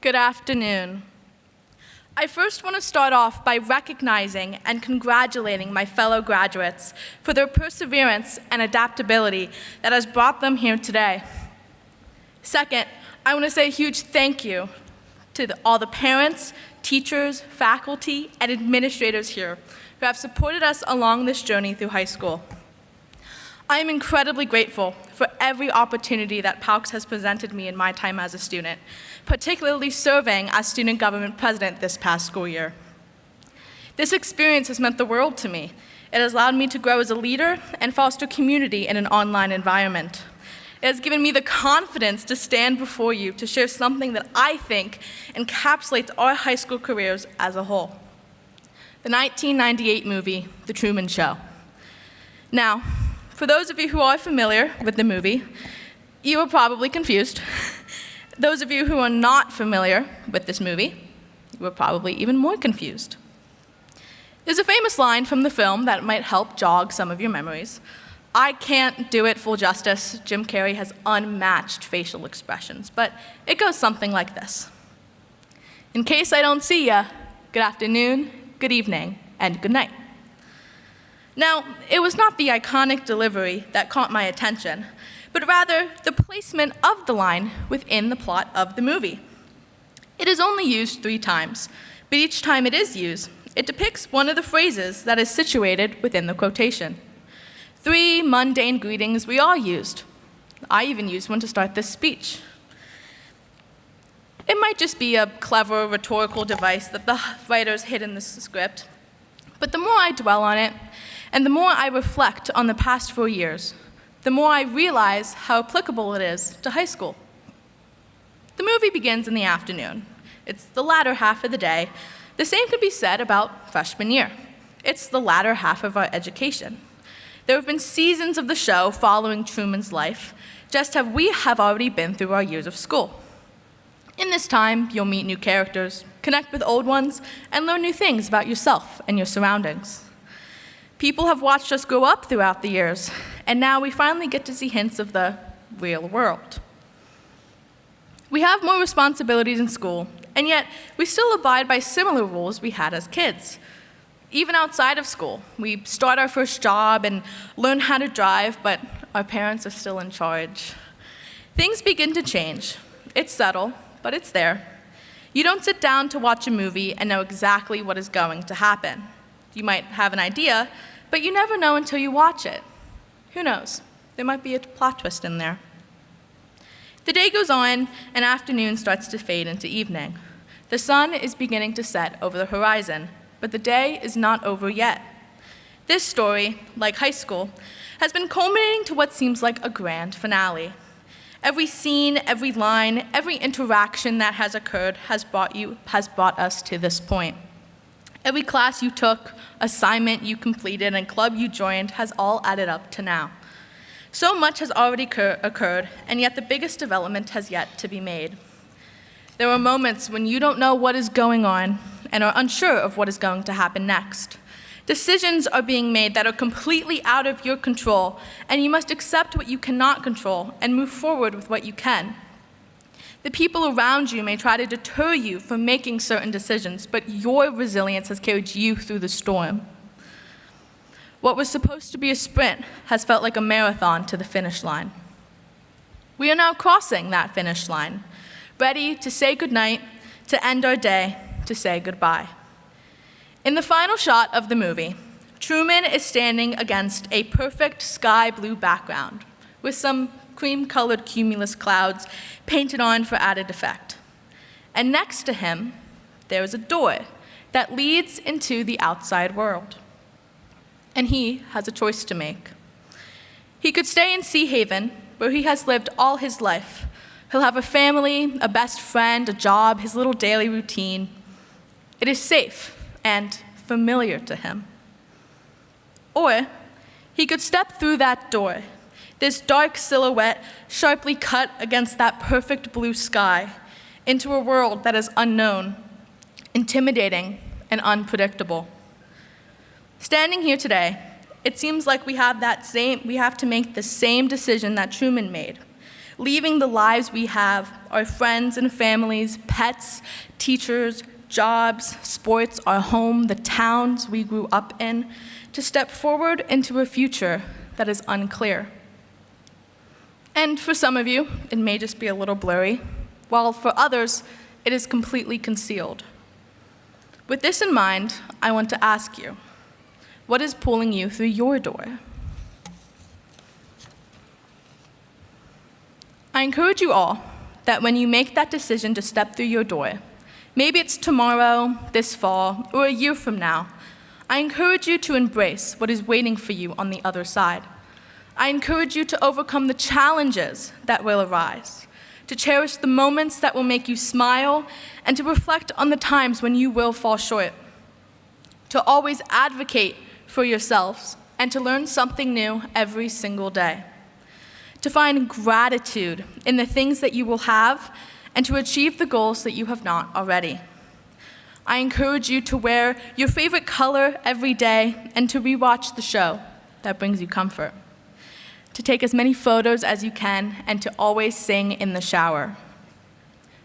Good afternoon. I first want to start off by recognizing and congratulating my fellow graduates for their perseverance and adaptability that has brought them here today. Second, I want to say a huge thank you to all the parents, teachers, faculty, and administrators here who have supported us along this journey through high school. I am incredibly grateful for every opportunity that PALCS has presented me in my time as a student, particularly serving as student government president this past school year. This experience has meant the world to me. It has allowed me to grow as a leader and foster community in an online environment. It has given me the confidence to stand before you to share something that I think encapsulates our high school careers as a whole. The 1998 movie, The Truman Show. Now, for those of you who are familiar with the movie, you are probably confused. Those of you who are not familiar with this movie, you are probably even more confused. There's a famous line from the film that might help jog some of your memories. I can't do it full justice. Jim Carrey has unmatched facial expressions, but it goes something like this. In case I don't see ya, good afternoon, good evening, and good night. Now, it was not the iconic delivery that caught my attention, but rather the placement of the line within the plot of the movie. It is only used 3 times, but each time it is used, it depicts one of the phrases that is situated within the quotation. 3 mundane greetings we all used. I even used one to start this speech. It might just be a clever rhetorical device that the writers hid in the script, but the more I dwell on it, and the more I reflect on the past 4 years, the more I realize how applicable it is to high school. The movie begins in the afternoon. It's the latter half of the day. The same could be said about freshman year. It's the latter half of our education. There have been seasons of the show following Truman's life, just as we have already been through our years of school. In this time, you'll meet new characters, connect with old ones, and learn new things about yourself and your surroundings. People have watched us grow up throughout the years, and now we finally get to see hints of the real world. We have more responsibilities in school, and yet we still abide by similar rules we had as kids. Even outside of school, we start our first job and learn how to drive, but our parents are still in charge. Things begin to change. It's subtle, but it's there. You don't sit down to watch a movie and know exactly what is going to happen. You might have an idea, but you never know until you watch it. Who knows? There might be a plot twist in there. The day goes on, and afternoon starts to fade into evening. The sun is beginning to set over the horizon, but the day is not over yet. This story, like high school, has been culminating to what seems like a grand finale. Every scene, every line, every interaction that has occurred has brought us to this point. Every class you took, assignment you completed, and club you joined has all added up to now. So much has already occurred, and yet the biggest development has yet to be made. There are moments when you don't know what is going on and are unsure of what is going to happen next. Decisions are being made that are completely out of your control, and you must accept what you cannot control and move forward with what you can. The people around you may try to deter you from making certain decisions, but your resilience has carried you through the storm. What was supposed to be a sprint has felt like a marathon to the finish line. We are now crossing that finish line, ready to say goodnight, to end our day, to say goodbye. In the final shot of the movie, Truman is standing against a perfect sky blue background with some cream-colored cumulus clouds painted on for added effect. And next to him, there is a door that leads into the outside world. And he has a choice to make. He could stay in Sea Haven, where he has lived all his life. He'll have a family, a best friend, a job, his little daily routine. It is safe and familiar to him. Or he could step through that door, this dark silhouette sharply cut against that perfect blue sky, into a world that is unknown, intimidating, and unpredictable. Standing here today, it seems like we have to make the same decision that Truman made. leaving the lives we have, our friends and families, pets, teachers, jobs, sports, our home, the towns we grew up in, to step forward into a future that is unclear. And for some of you, it may just be a little blurry, while for others, it is completely concealed. With this in mind, I want to ask you, what is pulling you through your door? I encourage you all that when you make that decision to step through your door, maybe it's tomorrow, this fall, or a year from now, I encourage you to embrace what is waiting for you on the other side. I encourage you to overcome the challenges that will arise, to cherish the moments that will make you smile, and to reflect on the times when you will fall short, to always advocate for yourselves, and to learn something new every single day, to find gratitude in the things that you will have, and to achieve the goals that you have not already. I encourage you to wear your favorite color every day and to rewatch the show that brings you comfort, to take as many photos as you can, and to always sing in the shower.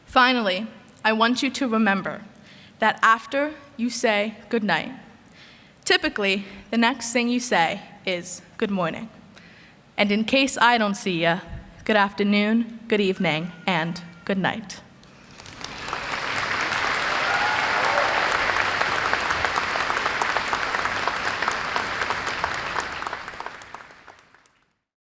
Finally, I want you to remember that after you say goodnight, typically the next thing you say is good morning. And in case I don't see ya, good afternoon, good evening, and good night.